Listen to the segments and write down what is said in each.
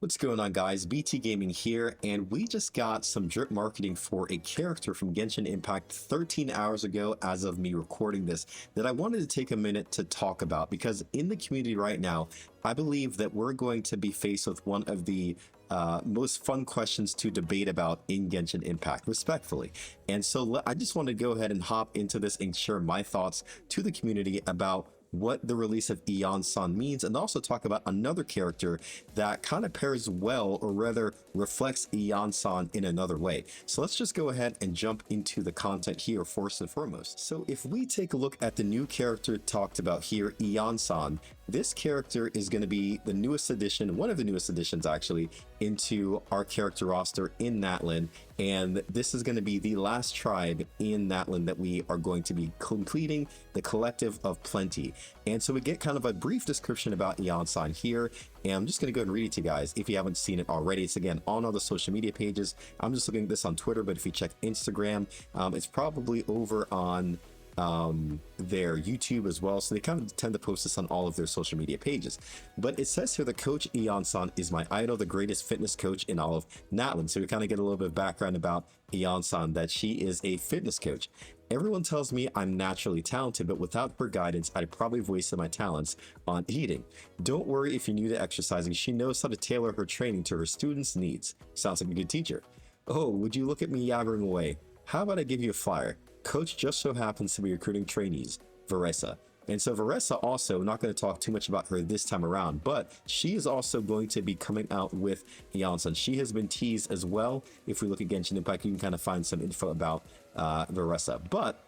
What's going on, guys? BT Gaming here, and we just got some drip marketing for a character from Genshin Impact 13 hours ago as of me recording this that I wanted to take a minute to talk about, because in the community right now, I believe that we're going to be faced with one of the most fun questions to debate about in Genshin Impact, respectfully. And so I just want to go ahead and hop into this and share my thoughts to the community about what the release of Iansan means, and also talk about another character that kind of pairs well, or rather reflects Iansan in another way. So let's just go ahead and jump into the content here first and foremost. So if we take a look at the new character talked about here, Iansan, this character is going to be the newest addition, one of the newest additions actually, into our character roster in Natlan, and this is going to be the last tribe in Natlan that we are going to be completing, the Collective of Plenty. And so we get kind of a brief description about Iansan here, and I'm just going to go and read it to you guys if you haven't seen it already. It's again on all the social media pages. I'm just looking at this on Twitter, but if you check Instagram, it's probably over on their YouTube as well, so they kind of tend to post this on all of their social media pages. But it says here that Coach Iansan is my idol, the greatest fitness coach in all of Natlan. So we kind of get a little bit of background about Iansan, that she is a fitness coach. Everyone tells me I'm naturally talented, but without her guidance, I'd probably have wasted my talents on eating. Don't worry if you're new to exercising, she knows how to tailor her training to her students' needs. Sounds like a good teacher. Oh, would you look at me yabbering away? How about I give you a flyer? Coach just so happens to be recruiting trainees, Varesa. And so Varesa also, not going to talk too much about her this time around, but she is also going to be coming out with Iansan. She has been teased as well. If we look at Genshin Impact, you can kind of find some info about Varesa. But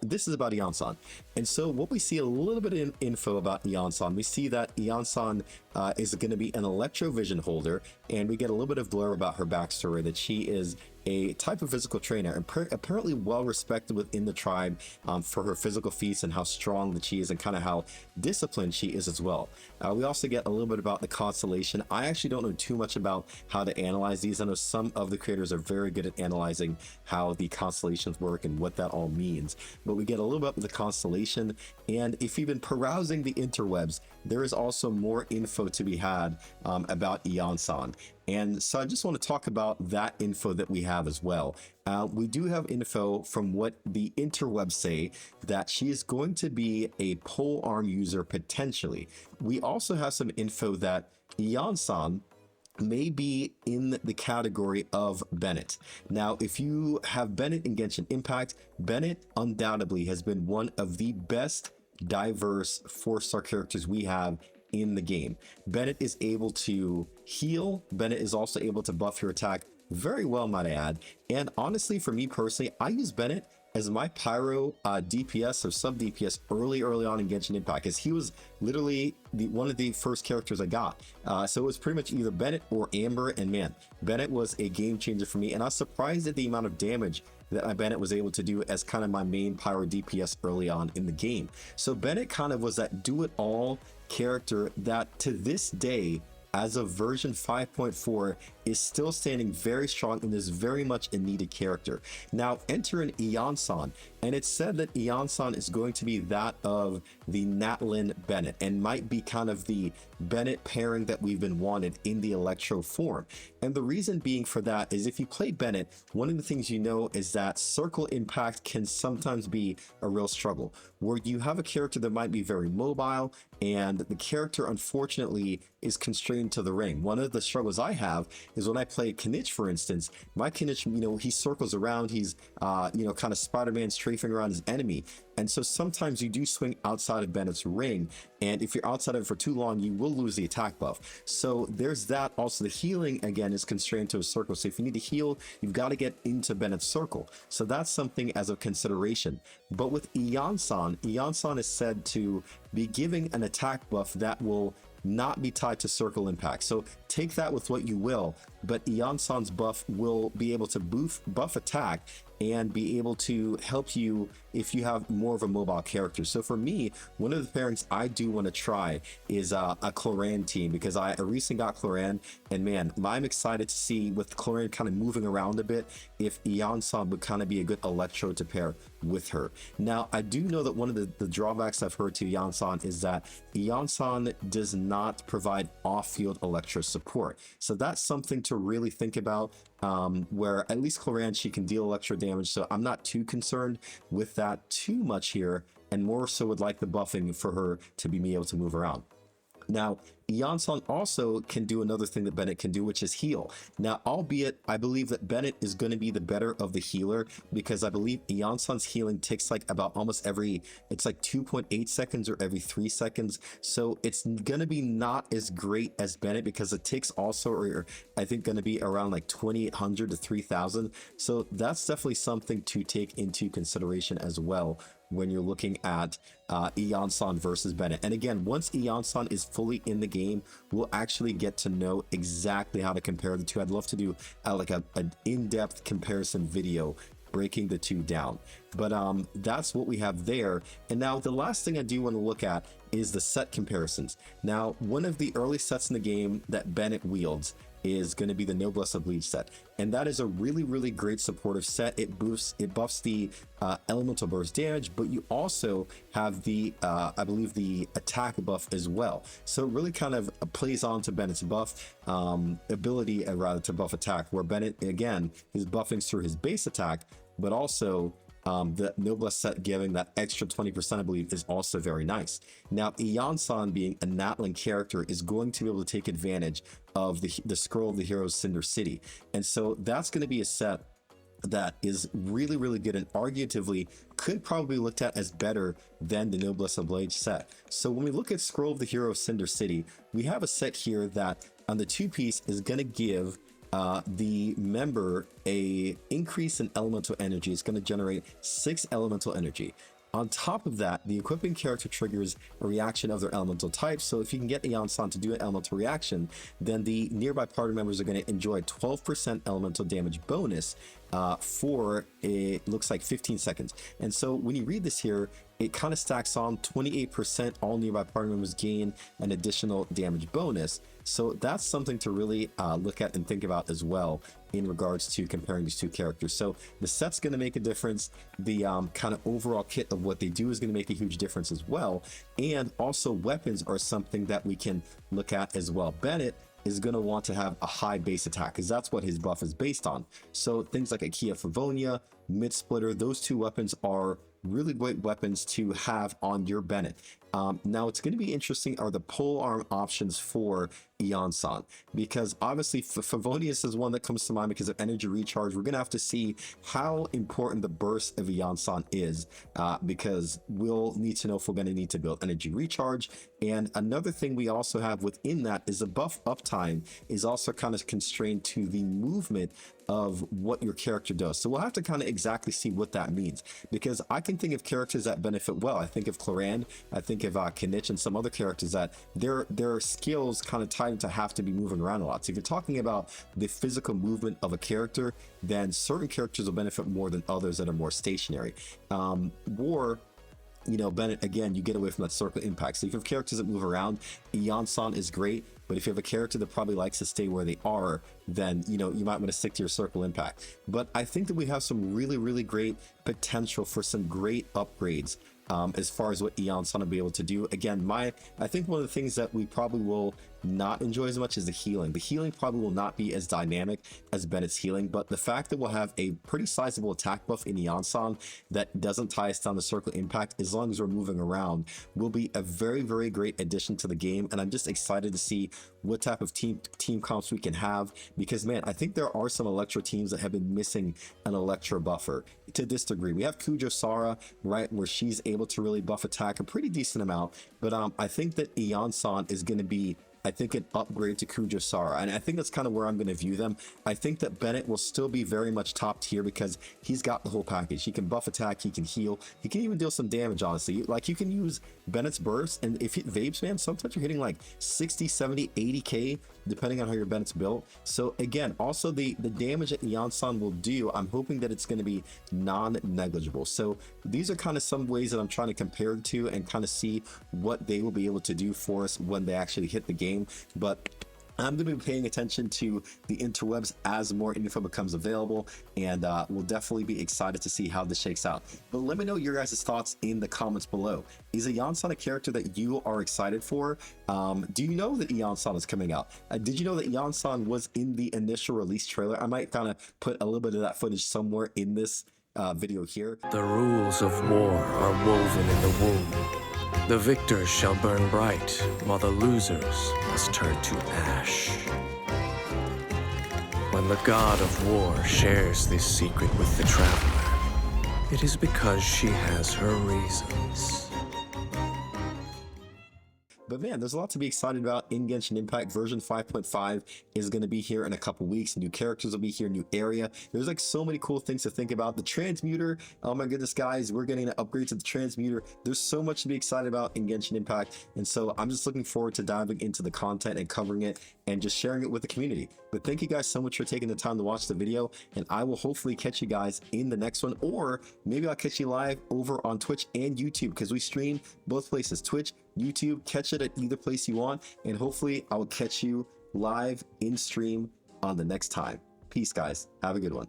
this is about Iansan. And so what we see a little bit of info about Iansan, we see that Iansan is going to be an electrovision holder, and we get a little bit of blurb about her backstory, that she is a type of physical trainer and apparently well respected within the tribe for her physical feats and how strong that she is, and kind of how disciplined she is as well. We also get a little bit about the constellation. I actually don't know too much about how to analyze these. I know some of the creators are very good at analyzing how the constellations work and what that all means, but we get a little bit of the constellation. And if you've been perusing the interwebs, there is also more info to be had about Iansan. And so I just want to talk about that info that we have as well. We do have info from what the interwebs say, that she is going to be a pole arm user potentially. We also have some info that Iansan may be in the category of Bennett. Now, if you have Bennett in Genshin Impact, Bennett undoubtedly has been one of the best diverse 4-star characters we have in the game. Bennett is able to heal. Bennett is also able to buff your attack very well, might I add. And honestly, for me personally, I use Bennett as my pyro DPS or sub DPS early on in Genshin Impact, because he was literally one of the first characters I got. So it was pretty much either Bennett or Amber, and man, Bennett was a game changer for me, and I was surprised at the amount of damage that Bennett was able to do as kind of my main pyro DPS early on in the game. So Bennett kind of was that do-it-all character that to this day, as of version 5.4, is still standing very strong and is very much a needed character. Now enter in Iansan, and it's said that Iansan is going to be that of the Natlan Bennett, and might be kind of the Bennett pairing that we've been wanted in the Electro form. And the reason being for that is, if you play Bennett, one of the things you know is that circle impact can sometimes be a real struggle, where you have a character that might be very mobile, and the character unfortunately is constrained to the ring. One of the struggles I have is when I play Kinich, for instance. My Kinich, he circles around, he's kind of Spider-Man strafing around his enemy, and so sometimes you do swing outside of Bennett's ring, and if you're outside of it for too long, you will lose the attack buff. So there's that. Also, the healing again is constrained to a circle, so if you need to heal, you've got to get into Bennett's circle. So that's something as a consideration. But with Iansan is said to be giving an attack buff that will not be tied to circle impact. So take that with what you will, but Iansan's buff will be able to buff attack and be able to help you if you have more of a mobile character. So for me, one of the pairings I do want to try is a Cloran team, because I recently got Cloran, and man, I'm excited to see with Cloran kind of moving around a bit, if Iansan would kind of be a good Electro to pair with her. Now, I do know that one of the drawbacks I've heard to Iansan is that Iansan does not provide off-field Electro support. So that's something to really think about, where at least Cloran, she can deal Electro damage, so I'm not too concerned with that too much here, and more so would like the buffing for her to be able to move around. Now, Iansan also can do another thing that Bennett can do, which is heal. Now, albeit I believe that Bennett is going to be the better of the healer, because I believe Iansan's healing takes like about almost it's like 2.8 seconds or every 3 seconds. So it's going to be not as great as Bennett, because it takes also, or I think going to be around like 2,800 to 3,000. So that's definitely something to take into consideration as well when you're looking at Iansan versus Bennett. And again, once Iansan is fully in the game, we'll actually get to know exactly how to compare the two. I'd love to do like an in-depth comparison video breaking the two down. But that's what we have there. And now the last thing I do want to look at is the set comparisons. Now, one of the early sets in the game that Bennett wields is going to be the Noblesse Oblige set, and that is a really great supportive set. It buffs the elemental burst damage, but you also have the I believe the attack buff as well. So it really kind of plays on to Bennett's buff ability, rather, to buff attack, where Bennett again is buffing through his base attack, but also the Noblesse set giving that extra 20%, I believe, is also very nice. Now, Iansan, being a Natlan character, is going to be able to take advantage of the Scroll of the Hero's Cinder City. And so that's going to be a set that is really good, and arguably could probably be looked at as better than the Noblesse Oblige set. So when we look at Scroll of the Hero Cinder City, we have a set here that on the 2-piece is going to give the member a increase in elemental energy. It's going to generate 6 elemental energy. On top of that, the equipping character triggers a reaction of their elemental type. So if you can get Iansan to do an elemental reaction, then the nearby party members are going to enjoy a 12% elemental damage bonus for, it looks like, 15 seconds. And so when you read this here, it kind of stacks on 28%. All nearby party members gain an additional damage bonus. So that's something to really look at and think about as well in regards to comparing these two characters. So the set's going to make a difference. The kind of overall kit of what they do is going to make a huge difference as well. And also weapons are something that we can look at as well. Bennett is going to want to have a high base attack, because that's what his buff is based on. So things like a Kia Favonia, Mid Splitter, those two weapons are really great weapons to have on your Bennett. Now, it's going to be interesting are the pole arm options for Iansan, because obviously Favonius is one that comes to mind because of energy recharge. We're going to have to see how important the burst of Iansan is, because we'll need to know if we're going to need to build energy recharge. And another thing we also have within that is the buff uptime is also kind of constrained to the movement of what your character does. So we'll have to kind of exactly see what that means, because I can think of characters that benefit well. I think of Cloran, I think of Kinich, and some other characters that their skills kind of tied to have to be moving around a lot. So if you're talking about the physical movement of a character, then certain characters will benefit more than others that are more stationary. You know, Bennett, again, you get away from that circle impact. So if you have characters that move around, Iansan is great, but if you have a character that probably likes to stay where they are, then, you know, you might want to stick to your circle impact. But I think that we have some really great potential for some great upgrades as far as what Iansan will be able to do. Again, I think one of the things that we probably will not enjoy as much is the healing. The healing probably will not be as dynamic as Bennett's healing, but the fact that we'll have a pretty sizable attack buff in Iansan that doesn't tie us down to circle impact as long as we're moving around will be a very great addition to the game. And I'm just excited to see what type of team comps we can have, because man, I think there are some Electro teams that have been missing an Electro buffer to this degree. We have Kujo Sara, right, where she's able to really buff attack a pretty decent amount, but I think that Iansan is going to be I think an upgrade to Kujosara, and I think that's kind of where I'm going to view them. I think that Bennett will still be very much top tier because he's got the whole package. He can buff attack, he can heal, he can even deal some damage, honestly. Like, you can use Bennett's burst, and if it vapes, man, sometimes you're hitting like 60, 70, 80k, depending on how your Bennett's built. So again, also the damage that Iansan will do, I'm hoping that it's going to be non-negligible. So these are kind of some ways that I'm trying to compare it to and kind of see what they will be able to do for us when they actually hit the game. But I'm going to be paying attention to the interwebs as more info becomes available, and we'll definitely be excited to see how this shakes out. But let me know your guys' thoughts in the comments below. Is Iansan a character that you are excited for? Do you know that Iansan is coming out? Did you know that Iansan was in the initial release trailer? I might kind of put a little bit of that footage somewhere in this video here. The rules of war are woven in the womb. The victors shall burn bright, while the losers must turn to ash. When the god of war shares this secret with the traveler, it is because she has her reasons. But man, there's a lot to be excited about in Genshin Impact. Version 5.5 is going to be here in a couple weeks. New characters will be here, new area. There's like so many cool things to think about. The transmuter, oh my goodness, guys, we're getting an upgrade to the transmuter. There's so much to be excited about in Genshin Impact. And so I'm just looking forward to diving into the content and covering it and just sharing it with the community. But thank you guys so much for taking the time to watch the video, and I will hopefully catch you guys in the next one, or maybe I'll catch you live over on Twitch and YouTube, because we stream both places, Twitch, YouTube. Catch it at either place you want, and hopefully I will catch you live in stream on the next time. Peace, guys. Have a good one.